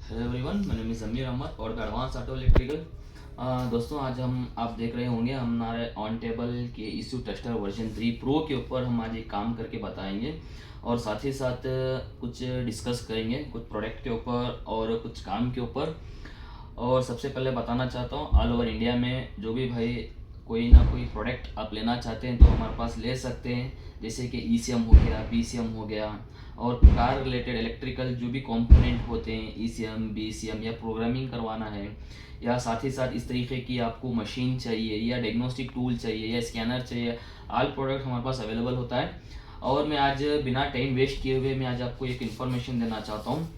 Hello everyone, मेरा name is ज़मीर अहमद और the advance auto electrical. दोस्तों, आज आप देख रहे होंगे हमारे ऑन टेबल के इशू टेस्टर वर्जन 3 प्रो के ऊपर हम आज एक काम करके बताएंगे और साथ ही साथ कुछ डिस्कस करेंगे कुछ प्रोडक्ट के ऊपर और कुछ काम के ऊपर। और सबसे पहले बताना चाहता हूँ, ऑल ओवर इंडिया में जो भी भाई कोई ना कोई प्रोडक्ट आप लेना चाहते हैं तो हमारे पास ले सकते हैं, जैसे कि ईसीएम हो गया, बीसीएम हो गया और कार रिलेटेड इलेक्ट्रिकल जो भी कंपोनेंट होते हैं, ईसीएम बीसीएम या प्रोग्रामिंग करवाना है या साथ ही साथ इस तरीके की आपको मशीन चाहिए या डायग्नोस्टिक टूल चाहिए या स्कैनर चाहिए, ऑल प्रोडक्ट हमारे पास अवेलेबल होता है। और मैं आज बिना टाइम वेस्ट किए हुए मैं आज आपको एक इन्फॉर्मेशन देना चाहता हूँ।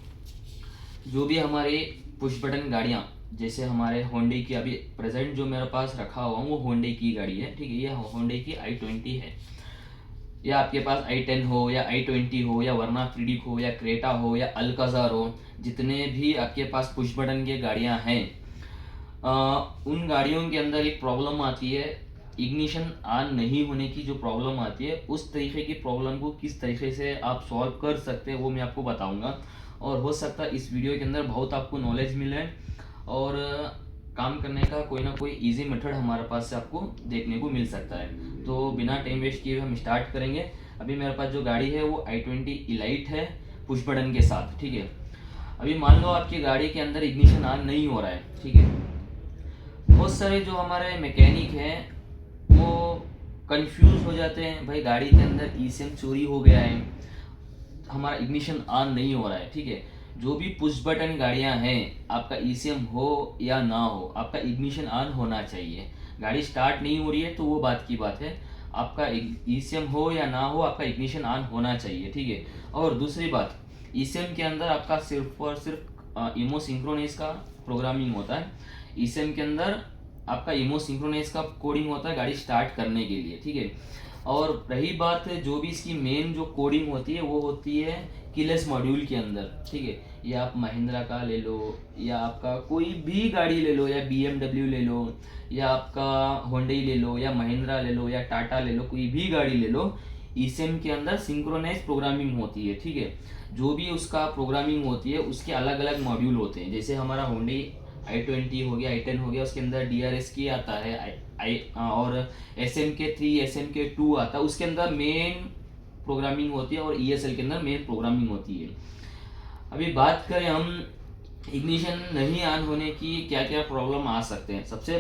जो भी हमारे पुश बटन गाड़ियाँ, जैसे हमारे होंडे की अभी प्रेजेंट जो मेरे पास रखा हुआ वो होंडे की गाड़ी है, ठीक है। ये होंडे की i20 है, या आपके पास i10 हो या i20 हो या वरना फ्रीडिक हो या क्रेटा हो या अल्काजार हो, जितने भी आपके पास पुश बटन की गाड़ियाँ हैं, उन गाड़ियों के अंदर एक प्रॉब्लम आती है, इग्निशन ऑन नहीं होने की जो प्रॉब्लम आती है, उस तरीके की प्रॉब्लम को किस तरीके से आप सॉल्व कर सकते हैं वो मैं आपको बताऊंगा। और हो सकता है इस वीडियो के अंदर बहुत आपको नॉलेज मिले और काम करने का कोई ना कोई इजी मेथड हमारे पास से आपको देखने को मिल सकता है। तो बिना टाइम वेस्ट किए हम स्टार्ट करेंगे। अभी मेरे पास जो गाड़ी है वो i20 इलाइट है पुश बटन के साथ, ठीक है। अभी मान लो आपकी गाड़ी के अंदर इग्निशन ऑन नहीं हो रहा है, ठीक है। बहुत सारे जो हमारे मैकेनिक हैं वो कंफ्यूज हो जाते हैं, भाई गाड़ी के अंदर ईसीएम चोरी हो गया है, हमारा इग्निशन ऑन नहीं हो रहा है, ठीक है। जो भी पुश बटन गाड़ियां हैं, आपका ईसीएम हो या ना हो, आपका इग्निशन ऑन होना चाहिए। गाड़ी स्टार्ट नहीं हो रही है तो वो बात की बात है, आपका ईसीएम हो या ना हो, आपका इग्निशन ऑन होना चाहिए, ठीक है। और दूसरी बात, ईसीएम के अंदर आपका सिर्फ और सिर्फ इमो सिंक्रोनाइज का प्रोग्रामिंग होता है। ईसीएम के अंदर आपका इमो सिंक्रोनाइज का कोडिंग होता है गाड़ी स्टार्ट करने के लिए, ठीक है। और रही बात जो भी इसकी मेन जो कोडिंग होती है वो होती है कीलेस मॉड्यूल के अंदर, ठीक है। या आप महिंद्रा का ले लो या आपका कोई भी गाड़ी ले लो या BMW ले लो या आपका होंडई ले लो या महिंद्रा ले लो या टाटा ले लो, कोई भी गाड़ी ले लो, ईसीएम के अंदर सिंक्रोनाइज प्रोग्रामिंग होती है, ठीक है। जो भी उसका प्रोग्रामिंग होती है उसके अलग अलग मॉड्यूल होते हैं। जैसे हमारा होंडई i20 हो गया, i10 हो गया, उसके अंदर DRSK आता है, और SMK3 SMK2 आता है, उसके अंदर मेन प्रोग्रामिंग होती है और ESL के अंदर मेन प्रोग्रामिंग होती है। अभी बात करें हम इग्निशन नहीं ऑन होने की क्या क्या प्रॉब्लम आ सकते हैं। सबसे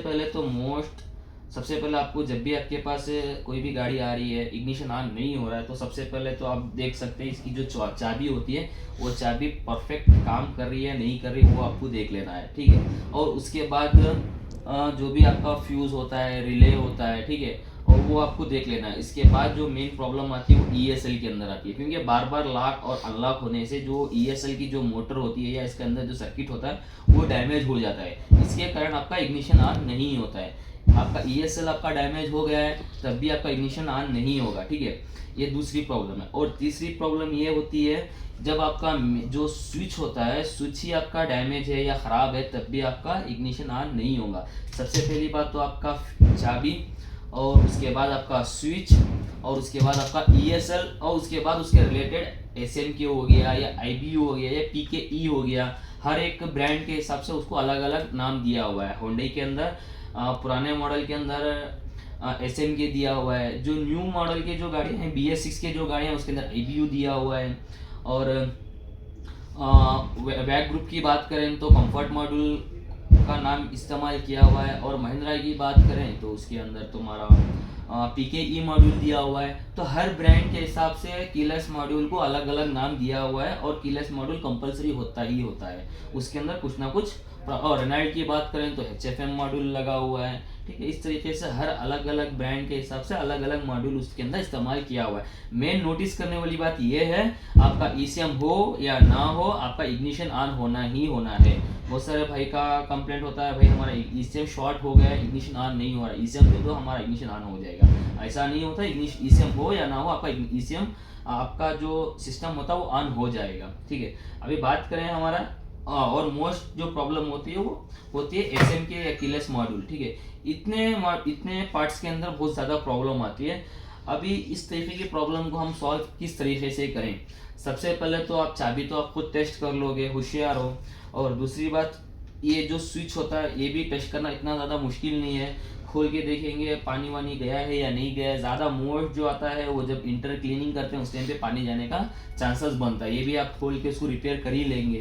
पहले आपको जब भी आपके पास कोई भी गाड़ी आ रही है, इग्निशन ऑन नहीं हो रहा है, तो सबसे पहले तो आप देख सकते हैं इसकी जो चाबी होती है वो चाबी परफेक्ट काम कर रही है नहीं कर रही, वो आपको देख लेना है, ठीक है। और उसके बाद जो भी आपका फ्यूज होता है, रिले होता है, ठीक है, और वो आपको देख लेना है। इसके बाद जो मेन प्रॉब्लम आती है वो ESL के अंदर आती है, क्योंकि बार बार लॉक और अनलॉक होने से जो ESL की जो मोटर होती है या इसके अंदर जो सर्किट होता है वो डैमेज हो जाता है। इसके कारण आपका इग्निशन ऑन नहीं होता है। आपका ESL आपका डैमेज हो गया है तब भी आपका इग्निशन ऑन नहीं होगा, ठीक है। ये दूसरी प्रॉब्लम है। और तीसरी प्रॉब्लम ये होती है, जब आपका जो स्विच होता है, स्विच ही आपका डैमेज है या ख़राब है तब भी आपका इग्निशन ऑन नहीं होगा। सबसे पहली बात तो आपका चाबी, और उसके बाद आपका स्विच, और उसके बाद आपका ESL, और उसके बाद उसके रिलेटेड SMK हो गया या IBU हो गया या PKE हो गया। हर एक ब्रांड के हिसाब से उसको अलग अलग नाम दिया हुआ है। होंडई के अंदर पुराने मॉडल के अंदर SMK दिया हुआ है। जो न्यू मॉडल के जो गाड़ियाँ हैं, BS6 के जो गाड़ियाँ हैं उसके अंदर IBU दिया हुआ है। और वैग ग्रुप की बात करें तो कंफर्ट मॉड्यूल का नाम इस्तेमाल किया हुआ है। और महिंद्रा की बात करें तो उसके अंदर तुम्हारा PKE मॉड्यूल दिया हुआ है। तो हर ब्रांड के हिसाब से कीलेस मॉड्यूल को अलग अलग नाम दिया हुआ है और कीलेस मॉड्यूल कंपलसरी होता ही होता है, उसके अंदर कुछ ना कुछ। और रेनाल्ट की बात करें तो HFM मॉड्यूल लगा हुआ है, ठीक है। इस तरीके से हर अलग अलग ब्रांड के हिसाब से अलग अलग मॉड्यूल उसके अंदर इस्तेमाल किया हुआ है। मेन नोटिस करने वाली बात यह है, आपका ECM हो या ना हो, आपका इग्निशन ऑन होना ही होना है। बहुत सारे भाई का कंप्लेंट होता है, भाई हमारा ECM शॉर्ट हो गया, इग्निशन ऑन नहीं हो रहा, ECM दे दो हमारा इग्निशन ऑन हो जाएगा। ऐसा नहीं होता, ECM हो या ना हो, आपका ECM आपका जो सिस्टम होता है वो ऑन हो जाएगा, ठीक है। अभी बात करें हमारा और मोस्ट जो प्रॉब्लम होती है वो होती है SMK या कीलेस मॉड्यूल, ठीक है। इतने पार्ट्स के अंदर बहुत ज़्यादा प्रॉब्लम आती है। अभी इस तरीके की प्रॉब्लम को हम सॉल्व किस तरीके से करें। सबसे पहले तो आप चाबी तो आप खुद टेस्ट कर लोगे, होशियार हो। और दूसरी बात, ये जो स्विच होता है ये भी टेस्ट करना इतना ज़्यादा मुश्किल नहीं है। खोल के देखेंगे पानी वानी गया है या नहीं गया है। ज़्यादा मोस्ट जो आता है वो जब इंटर क्लीनिंग करते हैं उस टाइम पे पानी जाने का चांसेस बनता है। ये भी आप खोल के उसको रिपेयर कर ही लेंगे,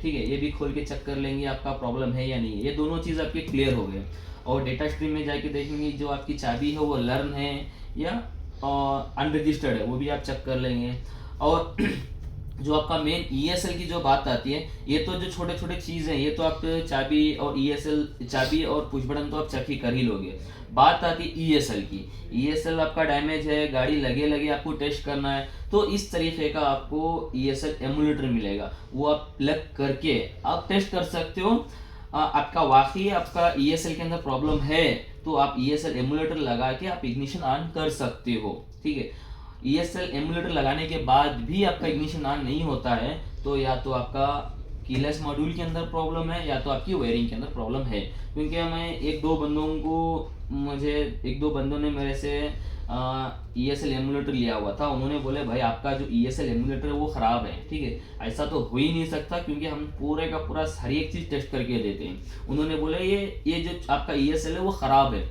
ठीक है। ये भी खोल के चेक कर लेंगे आपका प्रॉब्लम है या नहीं है। ये दोनों चीज़ आपके क्लियर हो गए। और डेटा स्ट्रीम में जाके देखेंगे जो आपकी चाबी है वो लर्न है या अनरजिस्टर्ड है, वो भी आप चेक कर लेंगे। और जो आपका मेन ESL की जो बात आती है, ये तो जो छोटे छोटे चीज़ हैं ये तो आप चाबी और ESL, चाबी और पुश बटन तो आप चेक ही कर ही लोगे। बात आती है ESL की। ESL आपका डैमेज है, गाड़ी लगे लगे आपको टेस्ट करना है, तो इस तरीके का आपको ESL एमुलेटर मिलेगा। वो आप प्लग करके आप टेस्ट कर सकते हो। आपका वाकई आपका ESL के अंदर प्रॉब्लम है तो आप ESL एमुलेटर लगा के आप इग्निशन ऑन कर सकते हो, ठीक है। ESL एमुलेटर लगाने के बाद भी आपका इग्निशन ऑन नहीं होता है तो या तो आपका कीलेस मॉड्यूल के अंदर प्रॉब्लम है या तो आपकी वायरिंग के अंदर प्रॉब्लम है। क्योंकि मैं एक दो बंदों ने मेरे से ESL एमुलेटर लिया हुआ था। उन्होंने बोले भाई आपका जो ESL एमुलेटर है वो ख़राब है, ठीक है। ऐसा तो हो ही नहीं सकता क्योंकि हम पूरे का पूरा हर एक चीज़ टेस्ट करके देते हैं। उन्होंने बोले ये जो आपका ESL है वो ख़राब है,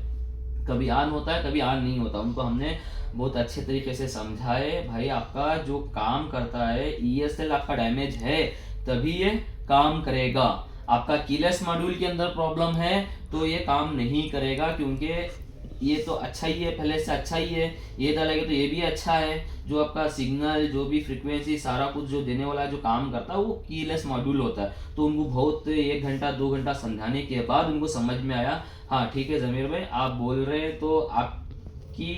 कभी ऑन होता है कभी ऑन नहीं होता। उनको हमने बहुत अच्छे तरीके से समझाए, भाई आपका जो काम करता है ESL आपका डैमेज है तभी ये काम करेगा। आपका कीलेस मॉड्यूल के अंदर प्रॉब्लम है तो ये काम नहीं करेगा, क्योंकि ये तो अच्छा ही है, पहले से अच्छा ही है। ये डालेंगे तो ये भी अच्छा है। जो आपका सिग्नल, जो भी फ्रीक्वेंसी, सारा कुछ जो देने वाला जो काम करता है वो कीलेस मॉड्यूल होता है। तो उनको बहुत 1 घंटा 2 घंटा समझाने के बाद उनको समझ में आया, हाँ ठीक है ज़मीर भाई आप बोल रहे हैं तो आपकी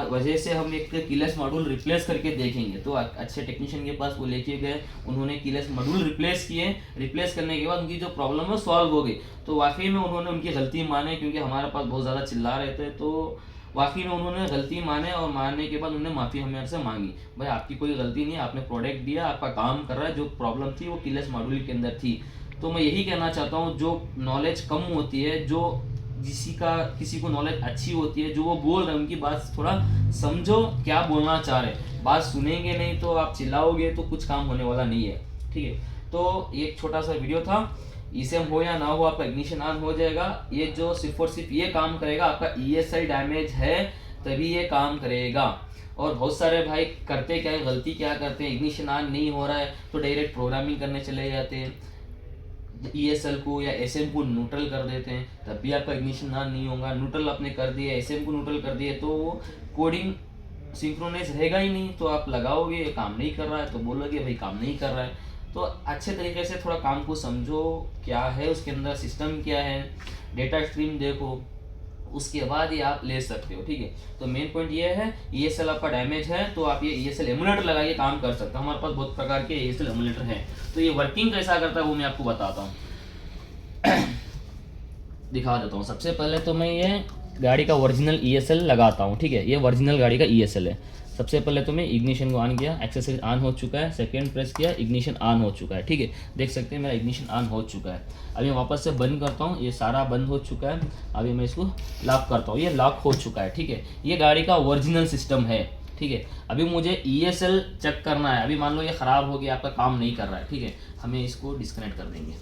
वजह से हम एक कीलेस मॉड्यूल रिप्लेस करके देखेंगे। तो अच्छे टेक्नीशियन के पास वो लेके गए, उन्होंने कीलेस मॉड्यूल रिप्लेस किए। रिप्लेस करने के बाद उनकी जो प्रॉब्लम है सॉल्व हो गई। तो वाकई में उन्होंने उनकी गलती माने, क्योंकि हमारे पास बहुत ज़्यादा चिल्ला रहे थे। तो वाकई में उन्होंने गलती माने और मानने के बाद उन्होंने माफ़ी हमारे से मांगी, भाई आपकी कोई गलती नहीं है, आपने प्रोडक्ट दिया, आपका काम कर रहा है। जो प्रॉब्लम थी वो कीलेस मॉड्यूल के अंदर थी। तो मैं यही कहना चाहता हूँ, जो नॉलेज कम होती है, जो किसी को नॉलेज अच्छी होती है, जो वो बोल रहे हैं उनकी बात थोड़ा समझो, क्या बोलना चाह रहे हैं। बात सुनेंगे नहीं तो आप चिल्लाओगे तो कुछ काम होने वाला नहीं है, ठीक है। तो एक छोटा सा वीडियो था, इसे हो या ना हो आपका इग्निशन ऑन हो जाएगा। ये जो सिर्फ और सिर्फ ये काम करेगा, आपका ESL डैमेज है तभी ये काम करेगा। और बहुत सारे भाई करते क्या है, गलती क्या करते हैं, इग्निशन ऑन नहीं हो रहा है तो डायरेक्ट प्रोग्रामिंग करने चले जाते हैं, ESL को या SM को न्यूट्रल कर देते हैं, तब भी आपका इग्निशन ऑन नहीं होगा। न्यूट्रल आपने कर दिया, SM को न्यूट्रल कर दिया तो वो कोडिंग सिंक्रोनाइज रहेगा ही नहीं। तो आप लगाओगे ये काम नहीं कर रहा है तो बोलोगे भाई काम नहीं कर रहा है। तो अच्छे तरीके से थोड़ा काम को समझो, क्या है उसके अंदर, सिस्टम क्या है, डेटा स्ट्रीम देखो, उसके बाद ही आप ले सकते हो, ठीक है। तो मेन पॉइंट ये है, ESL आपका डैमेज है तो आप ये ESL एमुलेटर लगाइए, काम कर सकते हो। हमारे पास बहुत प्रकार के ESL एमुलेटर हैं। तो ये वर्किंग कैसा करता है वो मैं आपको बताता हूँ, दिखा देता हूँ। सबसे पहले तो मैं ये गाड़ी का ओरिजिनल ESL लगाता हूँ, ठीक है। ये ओरिजिनल गाड़ी का ESL है। सबसे पहले तो मैं इग्निशन को ऑन किया, एक्सेसरीज ऑन हो चुका है, सेकंड प्रेस किया, इग्निशन ऑन हो चुका है, ठीक है। देख सकते हैं मेरा इग्निशन ऑन हो चुका है। अभी मैं वापस से बंद करता हूँ, ये सारा बंद हो चुका है। अभी मैं इसको लॉक करता हूँ, ये लॉक हो चुका है, ठीक है। ये गाड़ी का ओरिजिनल सिस्टम है, ठीक है। अभी मुझे ESL चेक करना है। अभी मान लो ये ख़राब हो गया, आपका काम नहीं कर रहा है, ठीक है। हमें इसको डिस्कनेक्ट कर देंगे।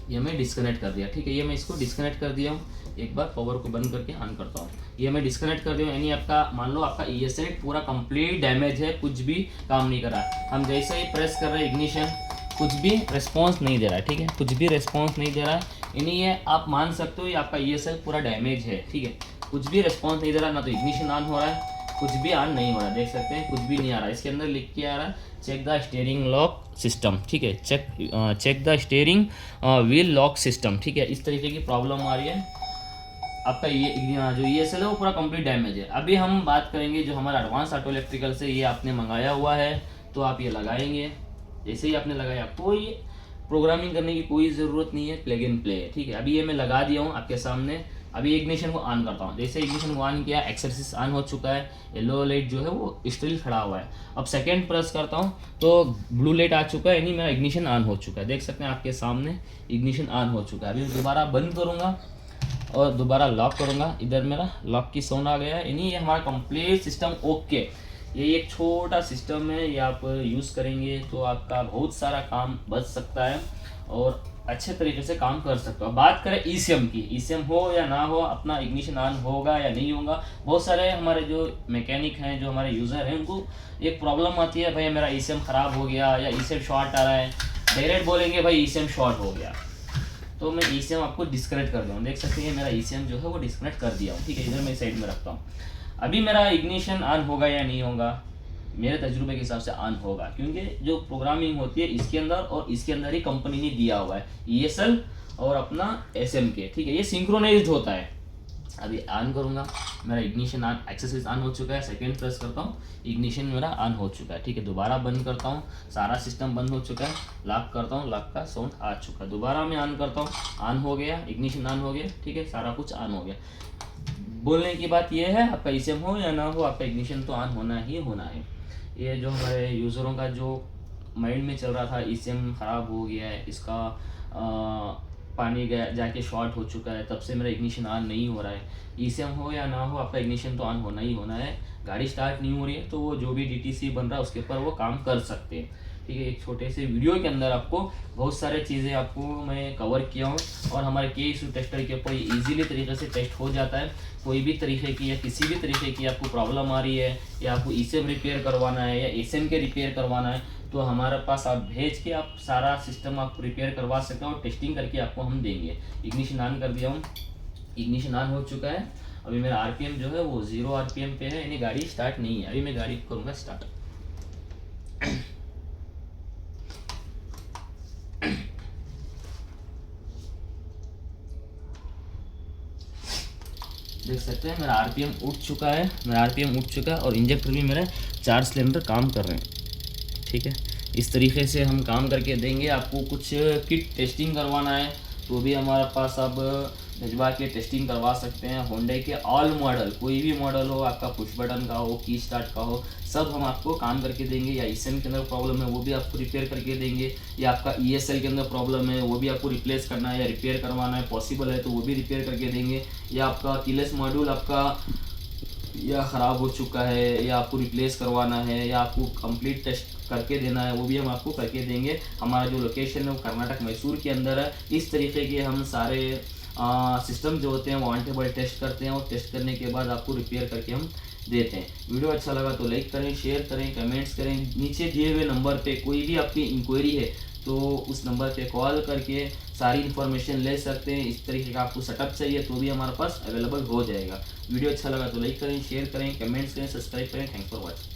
ये मैं डिस्कनेक्ट कर दिया, ठीक है। ये मैं इसको डिस्कनेक्ट कर दिया हूँ। एक बार पावर को बंद करके ऑन करता हूँ। ये मैं डिस्कनेक्ट कर दिया हूँ, यानी आपका मान लो आपका ESL पूरा कंप्लीट डैमेज है, कुछ भी काम नहीं कर रहा है। हम जैसे ही प्रेस कर रहे हैं इग्निशन, कुछ भी रिस्पॉन्स नहीं दे रहा है, ठीक है। कुछ भी रिस्पॉन्स नहीं दे रहा है, यानी ये आप मान सकते हो ये आपका ESL पूरा डैमेज है, ठीक है। कुछ भी रिस्पॉन्स नहीं दे रहा, ना तो इग्निशन ऑन हो रहा है, कुछ भी ऑन नहीं हो रहा है। देख सकते हैं कुछ भी नहीं आ रहा है। इसके अंदर लिख के आ रहा है check the steering lock system, ठीक है। Check the steering wheel lock system, ठीक है। इस तरीके की प्रॉब्लम आ रही है। आपका ये जो ESL है वो पूरा कंप्लीट डैमेज है। अभी हम बात करेंगे जो हमारा एडवांस ऑटो इलेक्ट्रिकल से ये आपने मंगाया हुआ है, तो आप ये लगाएंगे। जैसे ही आपने लगाया, कोई प्रोग्रामिंग करने की कोई ज़रूरत नहीं है, प्लग एंड प्ले है, ठीक है। अभी ये मैं लगा दिया हूँ आपके सामने। अभी इग्निशन को ऑन करता हूँ। जैसे इग्निशन को ऑन किया, एक्सरसाइज ऑन हो चुका है, येलो लाइट जो है वो स्टिल खड़ा हुआ है। अब सेकेंड प्रेस करता हूँ तो ब्लू लाइट आ चुका है, यानी मेरा इग्निशन ऑन हो चुका है। देख सकते हैं आपके सामने इग्निशन ऑन हो चुका है। अभी दोबारा बंद करूँगा और दोबारा लॉक करूँगा, इधर मेरा लॉक की साउंड आ गया है, यानी ये हमारा कंप्लीट सिस्टम ओके। ये एक छोटा सिस्टम है, ये आप यूज़ करेंगे तो आपका बहुत सारा काम बच सकता है और अच्छे तरीके से काम कर सकते हो। बात करें ईसीएम की, ईसीएम हो या ना हो, अपना इग्निशन ऑन होगा या नहीं होगा। बहुत सारे हमारे जो मैकेनिक हैं, जो हमारे यूज़र हैं, उनको एक प्रॉब्लम आती है, भाई मेरा ईसीएम ख़राब हो गया या ईसीएम शॉर्ट आ रहा है, डायरेक्ट बोलेंगे भाई ईसीएम शॉर्ट हो गया। तो मैं ईसीएम आपको डिस्कनेक्ट कर दूँ, देख सकते हैं मेरा ईसीएम जो है वो डिस्कनेक्ट कर दिया हूँ, ठीक है। इधर मैं साइड में रखता हूँ। अभी मेरा इग्निशन ऑन होगा या नहीं होगा, मेरे तजुर्बे के हिसाब से ऑन होगा, क्योंकि जो प्रोग्रामिंग होती है इसके अंदर और इसके अंदर ही कंपनी ने दिया हुआ है, ESL और अपना SMK, ठीक है। ये सिंक्रोनाइज्ड होता है। अभी ऑन करूँगा, मेरा इग्निशन ऑन, एक्सेसरीज ऑन हो चुका है। सेकंड प्रेस करता हूँ, इग्निशन मेरा ऑन हो चुका है, ठीक है। दोबारा बंद करता हूँ, सारा सिस्टम बंद हो चुका है। लॉक करता हूँ, लॉक का साउंड आ चुका है। दोबारा मैं ऑन करता हूँ, ऑन हो गया, इग्निशन ऑन हो गया, ठीक है। सारा कुछ ऑन हो गया। बोलने की बात यह है, आपका ईसीएम हो या ना हो, आपका इग्निशन तो ऑन होना ही होना है। ये जो हमारे यूज़रों का जो माइंड में चल रहा था, ईसीएम ख़राब हो गया है, इसका पानी गया जाके शॉर्ट हो चुका है, तब से मेरा इग्निशन ऑन नहीं हो रहा है। ईसीएम हो या ना हो, आपका इग्निशन तो ऑन होना ही होना है। गाड़ी स्टार्ट नहीं हो रही है तो वो जो भी DTC बन रहा है उसके ऊपर वो काम कर सकते हैं, ठीक है। एक छोटे से वीडियो के अंदर आपको बहुत सारे चीज़ें आपको मैं कवर किया हूँ और हमारे के टेस्टर के ऊपर इजीली तरीके से टेस्ट हो जाता है। कोई भी तरीके की या किसी भी तरीके की आपको प्रॉब्लम आ रही है या आपको ईसीएम रिपेयर करवाना है या SMK रिपेयर करवाना है, तो हमारे पास आप भेज के आप सारा सिस्टम आप रिपेयर करवा सकते हो और टेस्टिंग करके आपको हम देंगे। इग्निशन ऑन कर दिया हूँ, इग्निशन ऑन हो चुका है। अभी मेरा RPM जो है वो 0 RPM पे है, यानी गाड़ी स्टार्ट नहीं है। अभी मैं गाड़ी करूँगा स्टार्ट। देख सकते हैं मेरा RPM उठ चुका है, मेरा RPM उठ चुका है और इंजेक्टर भी मेरा 4 सिलेंडर काम कर रहे हैं, ठीक है। इस तरीके से हम काम करके देंगे। आपको कुछ किट टेस्टिंग करवाना है तो भी हमारे पास आप भिजवा के टेस्टिंग करवा सकते हैं। होंडा के ऑल मॉडल, कोई भी मॉडल हो, आपका पुश बटन का हो, की स्टार्ट का हो, सब हम आपको काम करके देंगे। या ईसीएम के अंदर प्रॉब्लम है वो भी आपको रिपेयर करके देंगे, या आपका ESL के अंदर प्रॉब्लम है वो भी आपको रिप्लेस करना है या रिपेयर करवाना है, पॉसिबल है तो वो भी रिपेयर करके देंगे। या आपका कीलेस मॉड्यूल आपका या ख़राब हो चुका है या आपको रिप्लेस करवाना है या आपको कंप्लीट टेस्ट करके देना है, वो भी हम आपको करके देंगे। हमारा जो लोकेशन है वो कर्नाटक मैसूर के अंदर है। इस तरीके के हम सारे सिस्टम जो होते हैं वो ऑन टेबल टेस्ट करते हैं और टेस्ट करने के बाद आपको रिपेयर करके हम देते हैं। वीडियो अच्छा लगा तो लाइक करें, शेयर करें, कमेंट्स करें। नीचे दिए हुए नंबर पे कोई भी आपकी इंक्वायरी है तो उस नंबर पे कॉल करके सारी इन्फॉर्मेशन ले सकते हैं। इस तरीके का आपको सेटअप चाहिए तो भी हमारे पास अवेलेबल हो जाएगा। वीडियो अच्छा लगा तो लाइक करें, शेयर करें, कमेंट्स करें, सब्सक्राइब करें। Thanks for watching.